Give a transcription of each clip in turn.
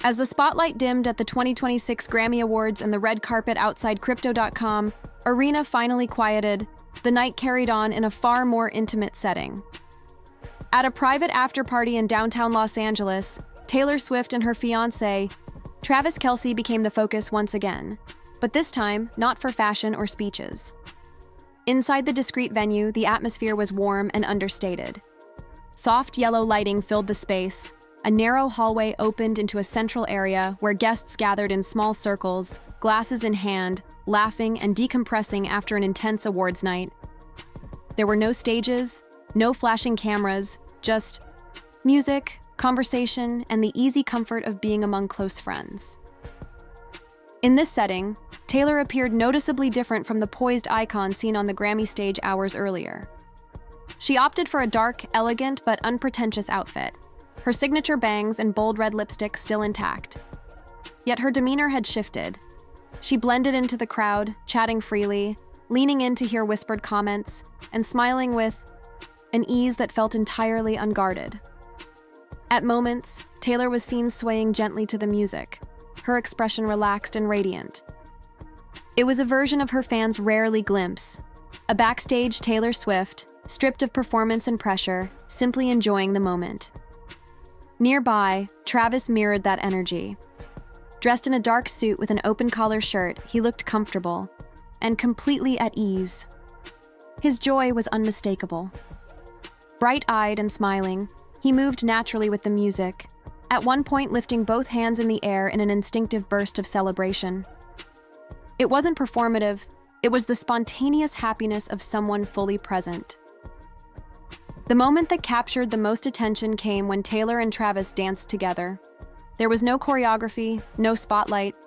As the spotlight dimmed at the 2026 Grammy Awards and the red carpet outside Crypto.com arena finally quieted, the night carried on in a far more intimate setting. At a private after-party in downtown Los Angeles, Taylor Swift and her fiancé, Travis Kelce, became the focus once again, but this time not for fashion or speeches. Inside the discreet venue, the atmosphere was warm and understated. Soft yellow lighting filled the space. A narrow hallway opened into a central area where guests gathered in small circles, glasses in hand, laughing and decompressing after an intense awards night. There were no stages, no flashing cameras, just music, conversation, and the easy comfort of being among close friends. In this setting, Taylor appeared noticeably different from the poised icon seen on the Grammy stage hours earlier. She opted for a dark, elegant, but unpretentious outfit, her signature bangs and bold red lipstick still intact. Yet her demeanor had shifted. She blended into the crowd, chatting freely, leaning in to hear whispered comments, and smiling with an ease that felt entirely unguarded. At moments, Taylor was seen swaying gently to the music, her expression relaxed and radiant. It was a version of her fans rarely glimpse, a backstage Taylor Swift, stripped of performance and pressure, simply enjoying the moment. Nearby, Travis mirrored that energy. Dressed in a dark suit with an open-collar shirt, he looked comfortable and completely at ease. His joy was unmistakable. Bright-eyed and smiling, he moved naturally with the music, at one point lifting both hands in the air in an instinctive burst of celebration. It wasn't performative, it was the spontaneous happiness of someone fully present. The moment that captured the most attention came when Taylor and Travis danced together. There was no choreography, no spotlight,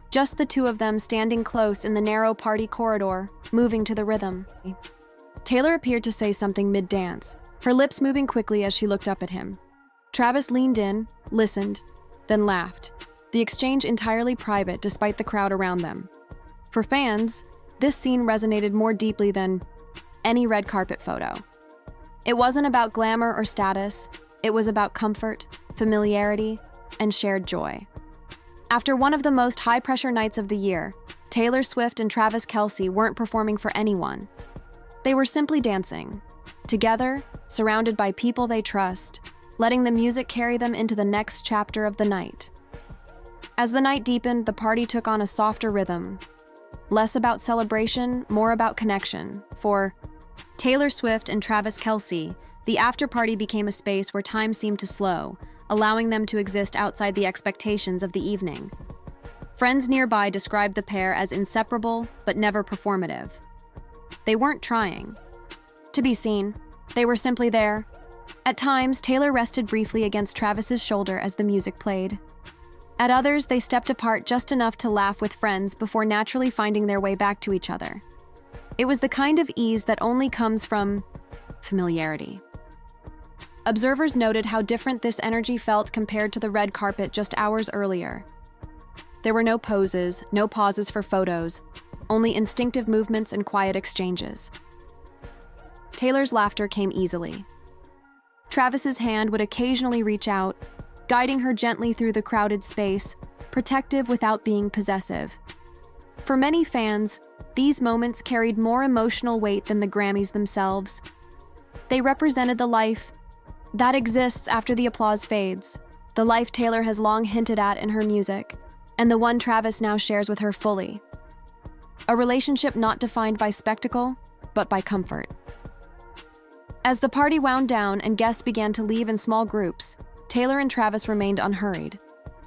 just the two of them standing close in the narrow party corridor, moving to the rhythm. Taylor appeared to say something mid-dance, her lips moving quickly as she looked up at him. Travis leaned in, listened, then laughed, the exchange entirely private despite the crowd around them. For fans, this scene resonated more deeply than any red carpet photo. It wasn't about glamour or status, it was about comfort, familiarity, and shared joy. After one of the most high-pressure nights of the year, Taylor Swift and Travis Kelce weren't performing for anyone. They were simply dancing, together, surrounded by people they trust, letting the music carry them into the next chapter of the night. As the night deepened, the party took on a softer rhythm. Less about celebration, more about connection. For Taylor Swift and Travis Kelce, the after-party became a space where time seemed to slow, allowing them to exist outside the expectations of the evening. Friends nearby described the pair as inseparable, but never performative. They weren't trying to be seen, they were simply there. At times, Taylor rested briefly against Travis's shoulder as the music played. At others, they stepped apart just enough to laugh with friends before naturally finding their way back to each other. It was the kind of ease that only comes from familiarity. Observers noted how different this energy felt compared to the red carpet just hours earlier. There were no poses, no pauses for photos, only instinctive movements and quiet exchanges. Taylor's laughter came easily. Travis's hand would occasionally reach out, guiding her gently through the crowded space, protective without being possessive. For many fans, these moments carried more emotional weight than the Grammys themselves. They represented the life that exists after the applause fades, the life Taylor has long hinted at in her music, and the one Travis now shares with her fully. A relationship not defined by spectacle, but by comfort. As the party wound down and guests began to leave in small groups, Taylor and Travis remained unhurried.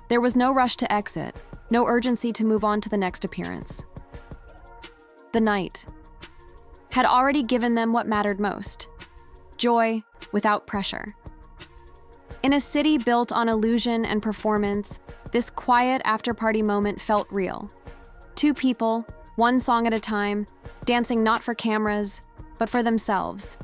There was no rush to exit, no urgency to move on to the next appearance. The night had already given them what mattered most: joy without pressure. In a city built on illusion and performance, this quiet after-party moment felt real. Two people, one song at a time, dancing not for cameras, but for themselves.